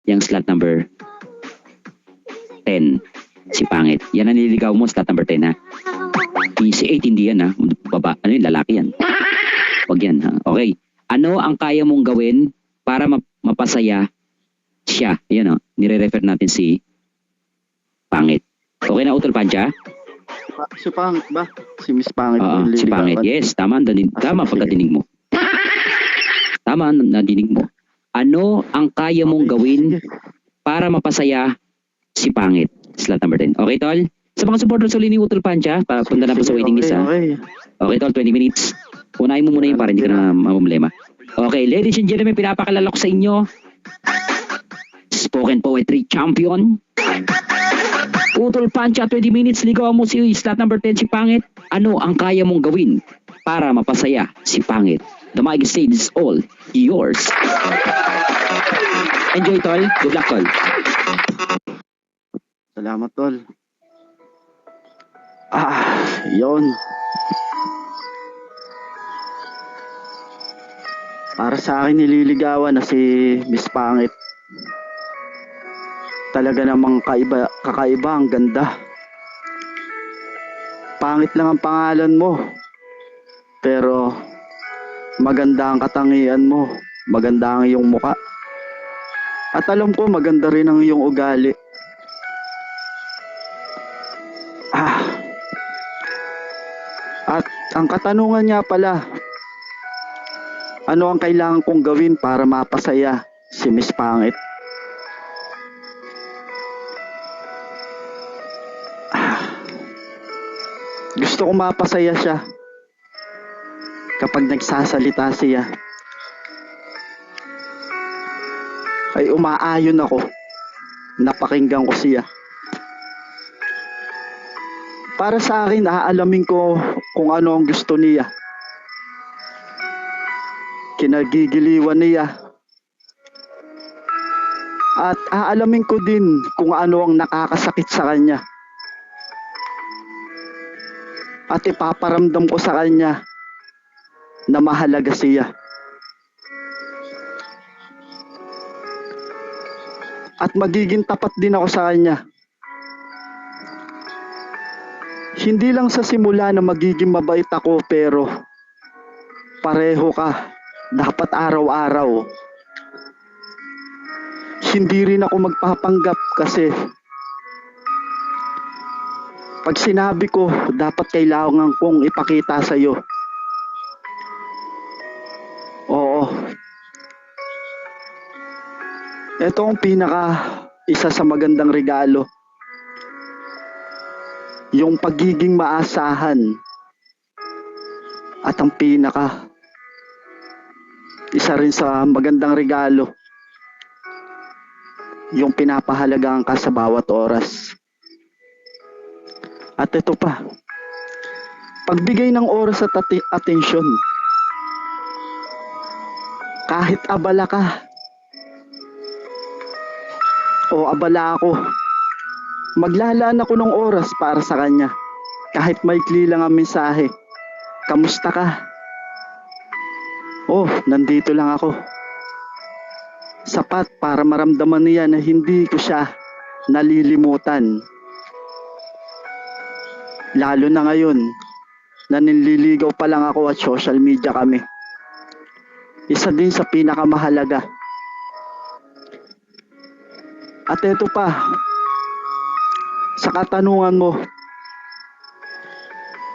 yung slot number 10, si pangit. Yan ang nililigaw mo, slot number 10 ha. Si 8 hindi yan ha. Baba, ano yun, lalaki yan. Wag yan ha. Okay. Ano ang kaya mong gawin para mapasaya siya? Yan o. Nire-refer natin si pangit. Okay na, Utol Pancha? Si Pangit ba? Si Miss Pangit. Oo, si pangit. Yes, tama. Tama pagkatinig mo. Tama, nadinig mo. Ano ang kaya mong gawin para mapasaya si pangit? Slot number 10. Okay, Tol? Sa mga supporters ulit ni Utol Pancha, punta na po sa waiting list ha. Okay, Tol, 20 minutes. Unahin mo muna yun para hindi ka na mamumlema. Okay, ladies and gentlemen, pinapakilala ko sa inyo spoken poetry champion Utol Pancha, 20 minutes, ligaw mo si slot number 10 si pangit. Ano ang kaya mong gawin para mapasaya si pangit? The mic stage is all yours. Enjoy, Tol. Good luck, Tol. Salamat, Tol. Yun. Para sa akin nililigawan na si Miss Pangit. Talaga namang kakaiba, ang ganda. Pangit lang ang pangalan mo. Pero maganda ang katangian mo. Maganda ang iyong muka. At alam ko maganda rin ang iyong ugali. At ang katanungan niya pala, ano ang kailangan kong gawin para mapasaya si Miss Pangit? Gusto ko mapasaya siya kapag nagsasalita siya. Ay umaayon ako, napakinggan ko siya. Para sa akin, aalamin ko kung ano ang gusto niya. Kinagigiliwan niya. At aalamin ko din kung ano ang nakakasakit sa kanya. At ipaparamdam ko sa kanya na mahalaga siya. At magiging tapat din ako sa kanya. Hindi lang sa simula na magiging mabait ako, pero pareho ka. Dapat araw-araw. Hindi rin ako magpapanggap kasi pag sinabi ko, dapat kailangan kong ipakita sa iyo. Oo. Ito ang isa sa magandang regalo. Yung pagiging maasahan. At ang isa rin sa magandang regalo. Yung pinapahalagaan ka sa bawat oras. At ito pa, pagbigay ng oras at atensyon. Kahit abala ka, o abala ako, maglalaan ako ng oras para sa kanya. Kahit maikli lang ang mensahe. Kamusta ka? Oh, nandito lang ako. Sapat para maramdaman niya na hindi ko siya nalilimutan. Lalo na ngayon, na nililigaw pa lang ako at social media kami. Isa din sa pinakamahalaga. At ito pa, sa katanungan mo,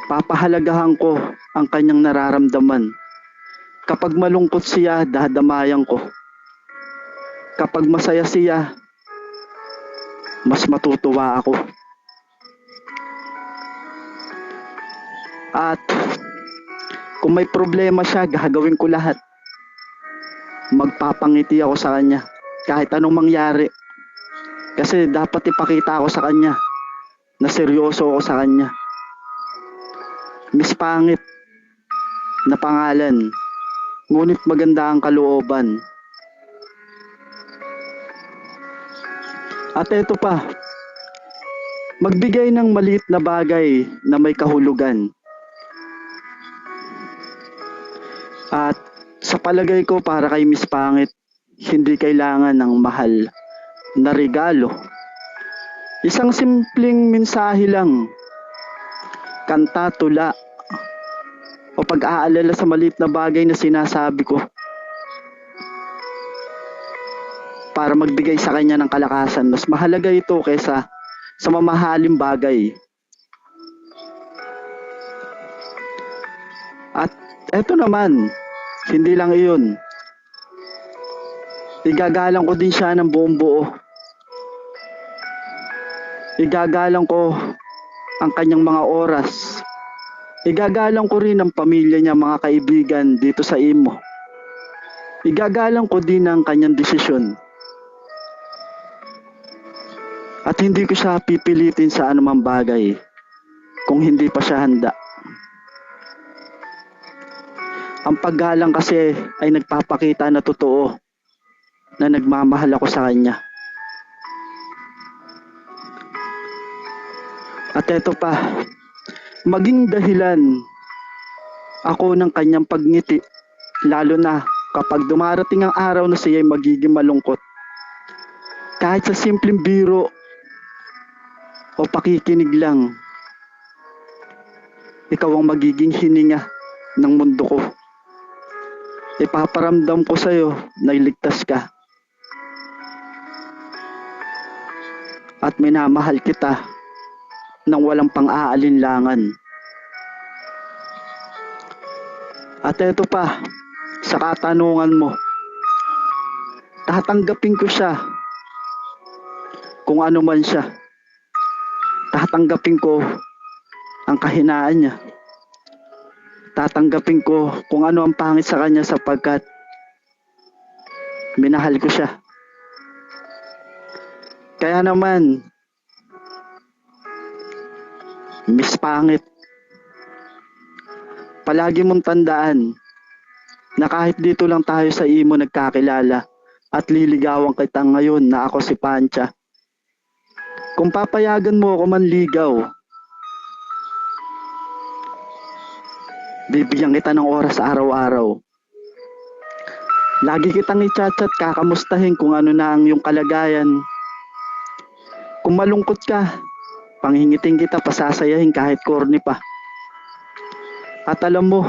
papahalagahan ko ang kanyang nararamdaman. Kapag malungkot siya, dadamayan ko. Kapag masaya siya, mas matutuwa ako. At kung may problema siya, gagawin ko lahat. Magpapangiti ako sa kanya kahit anong mangyari. Kasi dapat ipakita ako sa kanya na seryoso ako sa kanya. Miss Pangit na pangalan, ngunit maganda ang kalooban. At ito pa, magbigay ng maliit na bagay na may kahulugan. At sa palagay ko, para kay Miss Pangit, hindi kailangan ng mahal na regalo. Isang simpleng mensahe lang, kanta, tula, o pag-aalala sa maliit na bagay na sinasabi ko para magbigay sa kanya ng kalakasan. Mas mahalaga ito kaysa sa mamahaling bagay. At eto naman, hindi lang iyon. Igagalang ko din siya ng buong buo. Igagalang ko ang kanyang mga oras. Igagalang ko rin ang pamilya niya, mga kaibigan dito sa Imo. Igagalang ko din ang kanyang desisyon. At hindi ko siya pipilitin sa anumang bagay kung hindi pa siya handa. Ang paggalang kasi ay nagpapakita na totoo na nagmamahal ako sa kanya. At eto pa, maging dahilan ako ng kanyang pagngiti, lalo na kapag dumarating ang araw na siya ay magiging malungkot. Kahit sa simpleng biro o pakikinig lang, ikaw ang magiging hininga ng mundo ko. Ipaparamdam ko sa'yo na iligtas ka. At minamahal kita nang walang pang-aalinlangan. At eto pa, sa katanungan mo, tatanggapin ko siya kung ano man siya. Tatanggapin ko ang kahinaan niya. Tatanggapin ko kung ano ang pangit sa kanya sapagkat minahal ko siya. Kaya naman, Miss Pangit, palagi mong tandaan na kahit dito lang tayo sa Imo nagkakilala at liligawan kita ngayon na ako si Pancha. Kung papayagan mo ako manligaw, bibigyan kita ng oras araw-araw. Lagi kitang i-chat-chat, kakamustahin kung ano na ang iyong kalagayan. Kung malungkot ka, panghingiting kita, pasasayahin kahit corny pa. At alam mo,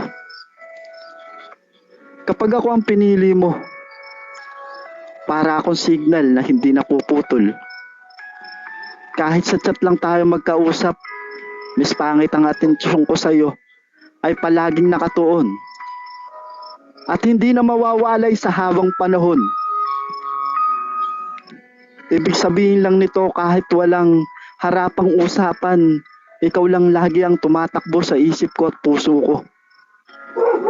kapag ako ang pinili mo, para akong signal na hindi napuputol. Kahit sa chat lang tayo magkausap, Miss Pangit, ang atensyon ko sa'yo ay palaging nakatuon. At hindi na mawawalay sa habang panahon. Ibig sabihin lang nito, kahit walang harapang usapan, ikaw lang lagi ang tumatakbo sa isip ko at puso ko.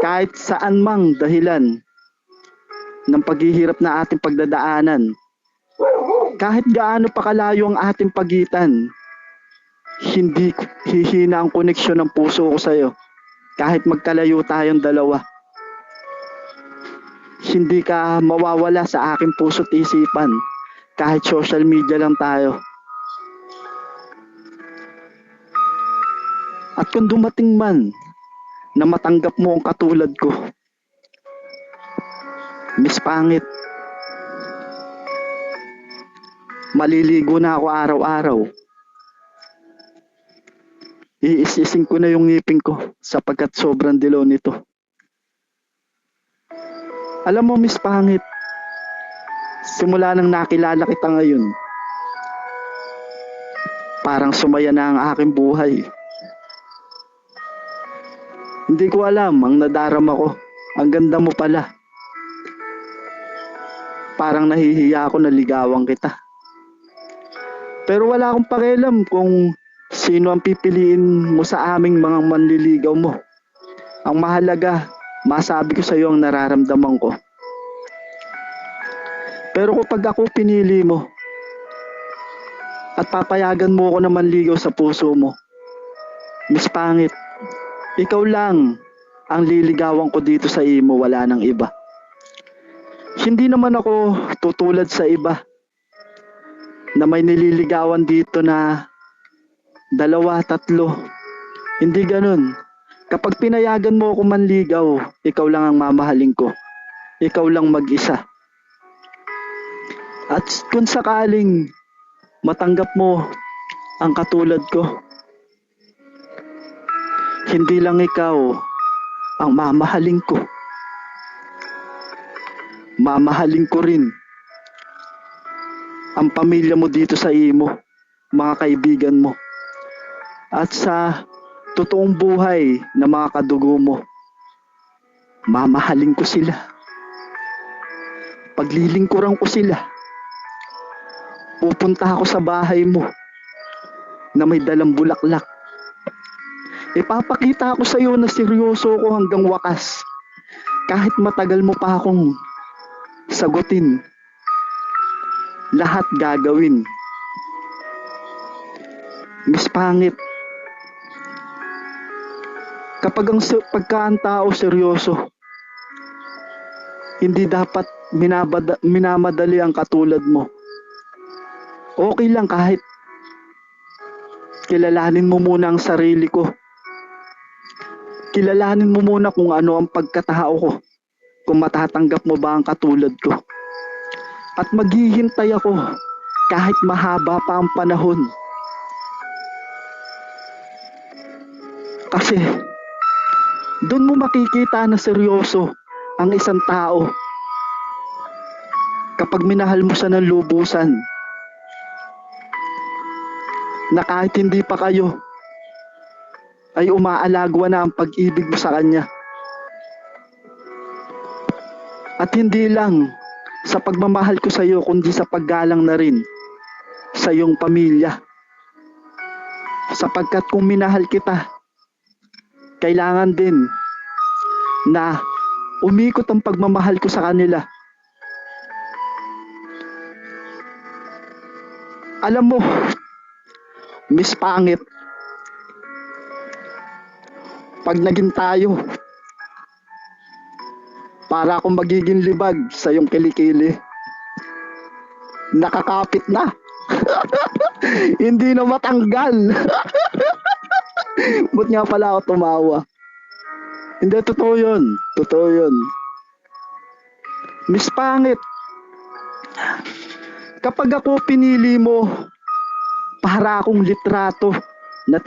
Kahit saan mang dahilan ng paghihirap na ating pagdadaanan, kahit gaano pa kalayo ang ating pagitan, hindi hihina ang koneksyon ng puso ko sa'yo. Kahit magkalayo tayong dalawa, hindi ka mawawala sa aking puso't isipan. Kahit social media lang tayo. At kung dumating man na matanggap mo ang katulad ko, Miss Pangit, maliligo na ako araw-araw. Iisising ko na yung ngipin ko sapagkat sobrang dilaw nito. Alam mo, Miss Pangit, simula nang nakilala kita ngayon, parang sumaya na ang aking buhay. Hindi ko alam ang nadarama ko. Ang ganda mo pala. Parang nahihiya ako na ligawan kita. Pero wala akong pakialam kung sino ang pipiliin mo sa aming mga manliligaw mo. Ang mahalaga, masabi ko sa iyo ang nararamdaman ko. Pero kapag ako pinili mo at papayagan mo ako na manligaw sa puso mo, Miss Pangit, ikaw lang ang liligawan ko dito sa Imo, wala nang iba. Hindi naman ako tutulad sa iba na may nililigawan dito na 2, 3. Hindi ganun. Kapag pinayagan mo ako manligaw, ikaw lang ang mamahalin ko. Ikaw lang mag-isa. At kung sakaling matanggap mo ang katulad ko, hindi lang ikaw ang mamahalin ko. Mamahalin ko rin ang pamilya mo dito sa imo, mga kaibigan mo. At sa totoong buhay na mga kadugo mo, mamahalin ko sila. Paglilingkuran ko sila. Pupunta ako sa bahay mo na may dalang bulaklak. Ipapakita ko sa iyo na seryoso ko hanggang wakas. Kahit matagal mo pa akong sagutin, lahat gagawin. Miss Pangit, kapag ang tao seryoso, hindi dapat minamadali ang katulad mo. Okay lang kahit kilalanin mo muna ang sarili ko. Kilalanin mo muna kung ano ang pagkatao ko. Kung matatanggap mo ba ang katulad ko. At maghihintay ako kahit mahaba pa ang panahon. Kasi doon mo makikita na seryoso ang isang tao kapag minahal mo siya ng lubusan. Na kahit hindi pa kayo, ay umaalagwa na ang pag-ibig mo sa kanya. At hindi lang sa pagmamahal ko sa iyo, kundi sa paggalang na rin sa iyong pamilya. Sapagkat kung minahal kita, kailangan din na umikot ang pagmamahal ko sa kanila. Alam mo, Miss Pangit, pag naging tayo, para akong magiging libag sa iyong kilikili. Nakakapit na. Hindi na matanggal. Ba't nga pala ako tumawa? Hindi, totoo yun. Totoo yun. Miss Pangit, kapag ako pinili mo, para akong litrato na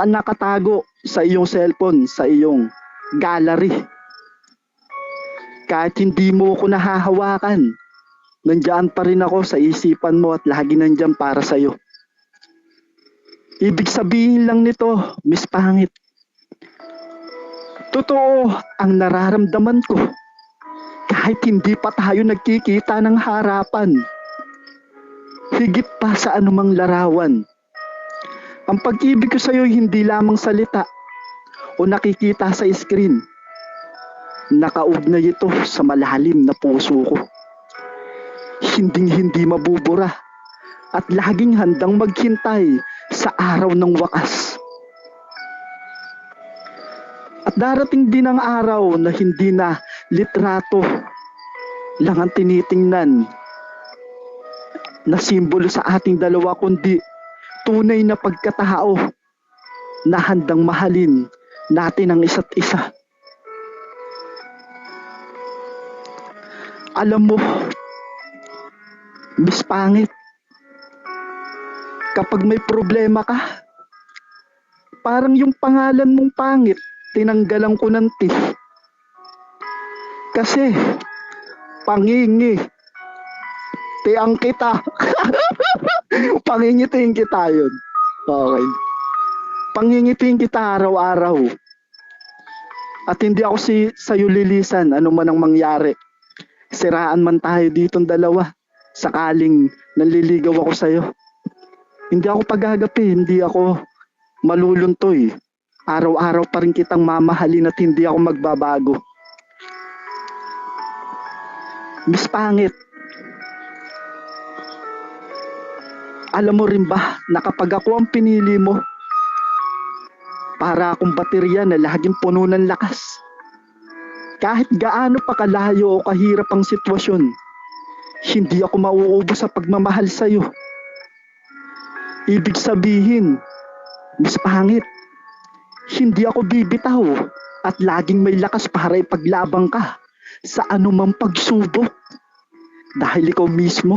nakatago sa iyong cellphone, sa iyong gallery. Kahit hindi mo ko nahahawakan, nandiyan pa rin ako sa isipan mo at lagi nandiyan para sa iyo. Ibig sabihin lang nito, Miss Pangit, totoo ang nararamdaman ko kahit hindi pa tayo nagkikita ng harapan. Higit pa sa anumang larawan. Ang pag-ibig ko sa iyo hindi lamang salita o nakikita sa screen. Nakaugnay ito sa malalim na puso ko. Hinding-hindi mabubura at laging handang maghintay sa araw ng wakas. At darating din ang araw na hindi na litrato lang ang tinitingnan na simbolo sa ating dalawa, kundi tunay na pagkatao na handang mahalin natin ang isa't isa. Alam mo, Miss Pangit, kapag may problema ka, parang yung pangalan mong Pangit, tinanggalan ko ng T. Kasi, pangingi, tiang kita. Pangingitiin kita yun. Okay. Pangingitiin kita araw-araw. At hindi ako sa'yo lilisan, ano man ang mangyari. Siraan man tayo ditong dalawa, sakaling nanliligaw ako sa'yo. Hindi ako paggagapi, hindi ako maluluntoy. Araw-araw pa rin kitang mamahalin at hindi ako magbabago. Miss Pangit, alam mo rin ba na kapag ako ang pinili mo, para akong baterya na laging puno ng lakas. Kahit gaano pa kalayo o kahirap ang sitwasyon, hindi ako mauubos sa pagmamahal sa'yo. Ibig sabihin, Miss Pangit, hindi ako bibitaw at laging may lakas para ipaglabang ka sa anumang pagsubok. Dahil ikaw mismo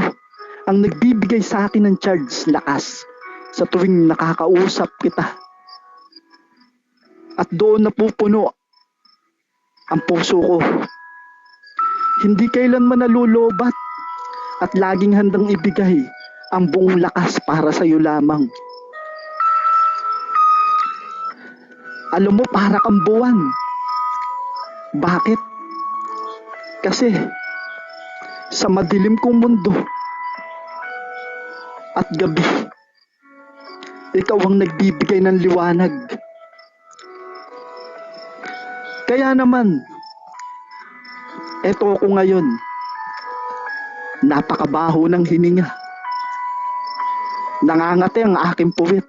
ang nagbibigay sa akin ng charge, lakas, sa tuwing nakakausap kita. At doon napupuno ang puso ko. Hindi kailanman nalulubat at laging handang ibigay ang buong lakas para sa iyo lamang. Alam mo, para kang buwan. Bakit? Kasi sa madilim kong mundo at gabi, ikaw ang nagbibigay ng liwanag. Kaya naman, eto ako ngayon, napakabaho ng hininga. Nangangati ang aking puwit.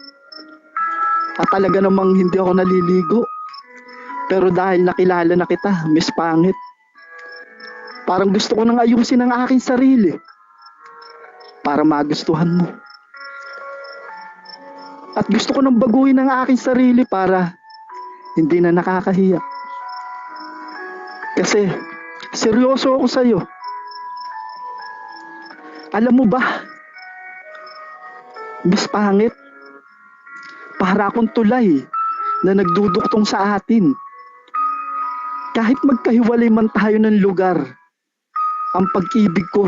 At talaga namang hindi ako naliligo. Pero dahil nakilala na kita, Miss Pangit, parang gusto ko nang ayusin ang aking sarili para magustuhan mo. At gusto ko nang baguhin ang aking sarili para hindi na nakakahiya. Kasi seryoso ako sa'yo. Alam mo ba, Miss Pangit, para akong tulay na nagduduktong sa atin. Kahit magkahiwalay man tayo ng lugar, ang pag-ibig ko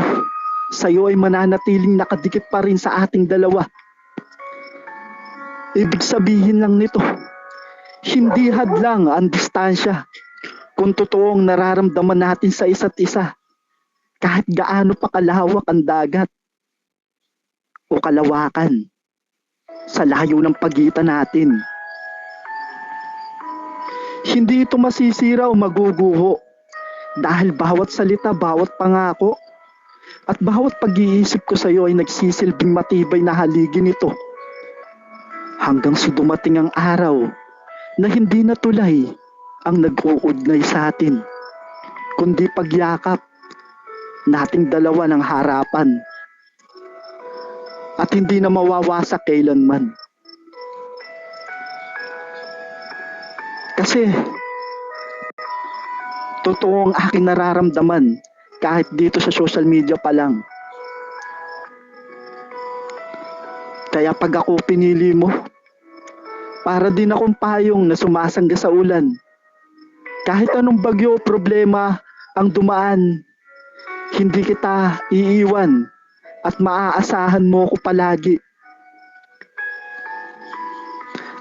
sa iyo ay mananatiling nakadikit pa rin sa ating dalawa. Ibig sabihin lang nito, hindi hadlang ang distansya kung totoong nararamdaman natin sa isa't isa, kahit gaano pa kalawak ang dagat o kalawakan sa layo ng pagitan natin. Hindi ito masisira o maguguho dahil bawat salita, bawat pangako at bawat pag-iisip ko sa iyo ay nagsisilbing matibay na haligi nito hanggang sa dumating ang araw na hindi na tulay ang nag-uugnay sa atin, kundi pagyakap nating dalawa ng harapan at hindi na mawawasak kailanman. Kasi totoo ang aking nararamdaman kahit dito sa social media pa lang. Kaya pag ako pinili mo, para din akong payong na sumasangga sa ulan. Kahit anong bagyo o problema ang dumaan, hindi kita iiwan at maaasahan mo ko palagi.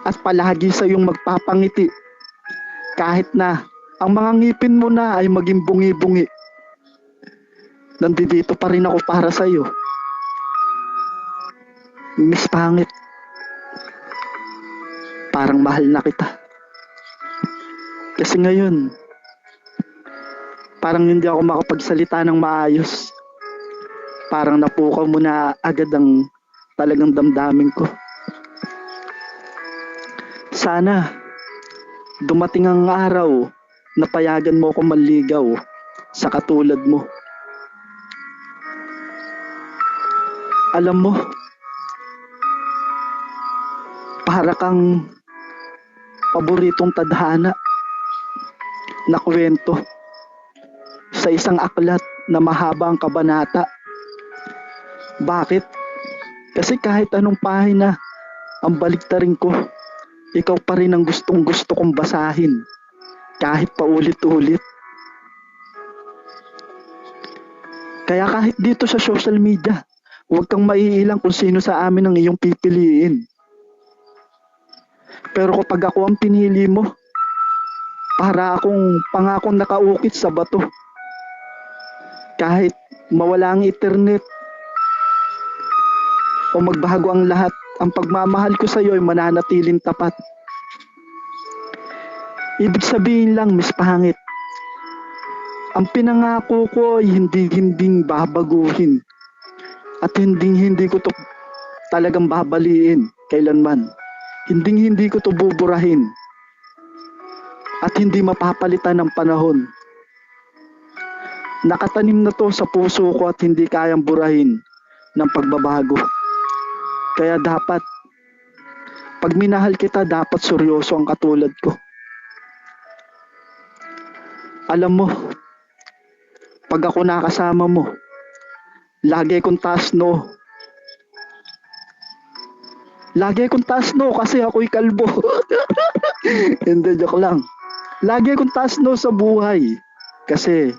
At palagi sa iyong magpapangiti kahit na ang mga ngipin mo na ay maging bungi-bungi. Nandito pa rin ako para sa iyo. Miss Pangit, parang mahal na kita. Kasi ngayon, parang hindi ako makapagsalita ng maayos. Parang napukaw mo na agad ang talagang damdamin ko. Sana dumating ang araw na payagan mo ko manligaw sa katulad mo. Alam mo, para kang paboritong tadhana na kwento sa isang aklat na mahaba ang kabanata. Bakit? Kasi kahit anong pahina ang baliktarin ko, ikaw pa rin ang gustong gusto kong basahin kahit paulit-ulit. Kaya kahit dito sa social media, huwag kang maiilang kung sino sa amin ang iyong pipiliin. Pero kapag ako ang pinili mo, para akong pangakong nakaukit sa bato. Kahit mawala ang internet o magbago ang lahat, ang pagmamahal ko sa iyo ay mananatiling tapat. Ibig sabihin lang, Miss Pangit, ang pinangako ko ay hindi babaguhin at hindi ko to talagang babaliin kailanman. Hindi ko to buburahin at hindi mapapalitan ng panahon. Nakatanim na to sa puso ko at hindi kayang burahin ng pagbabago. Kaya dapat, pag minahal kita, dapat seryoso ang katulad ko. Alam mo, pag ako nakasama mo, lagi kong taas no Lagi akong taas no kasi ako'y kalbo. Hindi, joke lang. Lagi akong taas no sa buhay. Kasi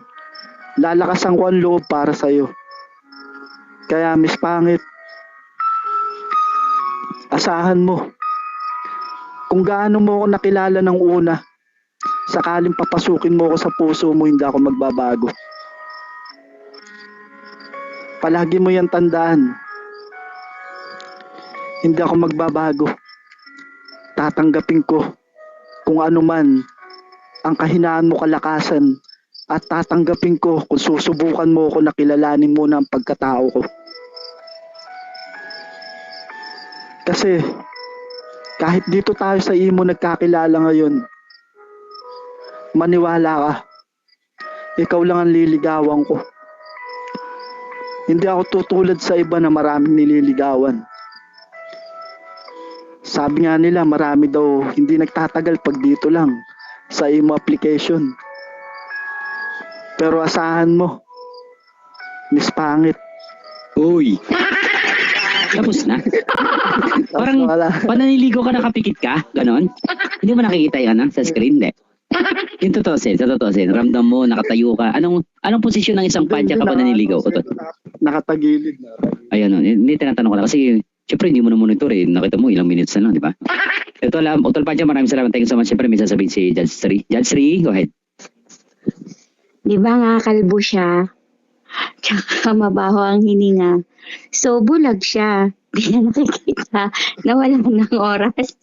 lalakasan ko ang loob para sa'yo. Kaya Miss Pangit, asahan mo. Kung gaano mo ako nakilala ng una, sakaling papasukin mo ako sa puso mo, hindi ako magbabago. Palagi mo yan tandaan. Hindi ako magbabago. Tatanggapin ko kung ano man ang kahinaan mo, kalakasan, at tatanggapin ko kung susubukan mo ako na kilalanin mo na ang pagkatao ko. Kasi kahit dito tayo sa imo nagkakilala ngayon, maniwala ka, ikaw lang ang liligawan ko. Hindi ako tutulad sa iba na maraming nililigawan. Sabi nga nila marami daw hindi nagtatagal pag dito lang sa imo application. Pero asahan mo, Miss Pangit. Uy! Tapos na. Parang Wala. pananiligo ka, nakapikit ka? Ganon? Hindi mo nakikita yan sa screen? Hindi. Yung totoo, Sen, sa totoo, Sen, ramdam mo, nakatayo ka. Anong posisyon ng isang padya ka ba naniligaw? Utot? Nakatagilid na. Ayun, hindi tinatanong ko lang. Kasi, syempre, hindi mo na monitor eh. Nakita mo, ilang minutes na lang, di ba? Ito lang, Utol Padya, maraming salamat. Thank you so much. Syempre, may sasabihin si Judge Sri. Judge Sri, go ahead. Di ba nga kalbo siya? Tsaka mabaho ang hininga. So, bulag siya. Di na nakikita na wala ng oras.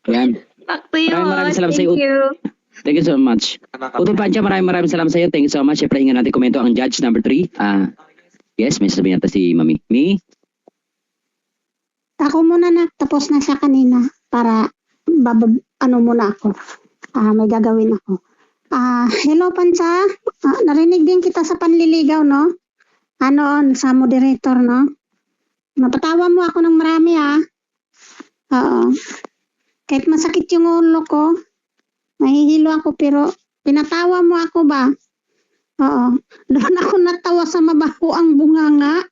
Ayan. Back to you. Maraming salamat sa Thank iyo. you. Thank you so much. Utol Padya, maraming salamat sa iyo. Thank you so much. Syempre, hinga natin komento ang Judge number 3. Yes, may sasabihin natin si Mami. Mi? Ako muna na, tapos na siya kanina para muna ako. May gagawin ako. Hello Pansa, narinig din kita sa panliligaw, no? Sa moderator, no? Napatawa mo ako ng marami, Oo. Kahit masakit yung ulo ko, nahihilo ako, pero pinatawa mo ako ba? Oo. Doon ako natawa sa mabaho ang bunganga.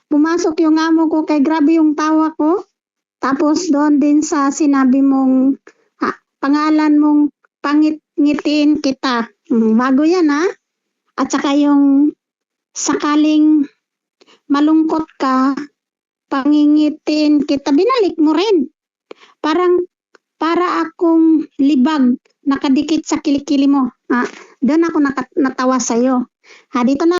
Pumasok yung amo ko, kay grabe yung tawa ko. Tapos doon din sa sinabi mong pangalan mong pangit-ngitiin kita. Bago yan, At saka yung sakaling malungkot ka, pangingitiin kita, binalik mo rin. Para akong libag nakadikit sa kilikili mo. Doon ako natawa sa'yo. Dito na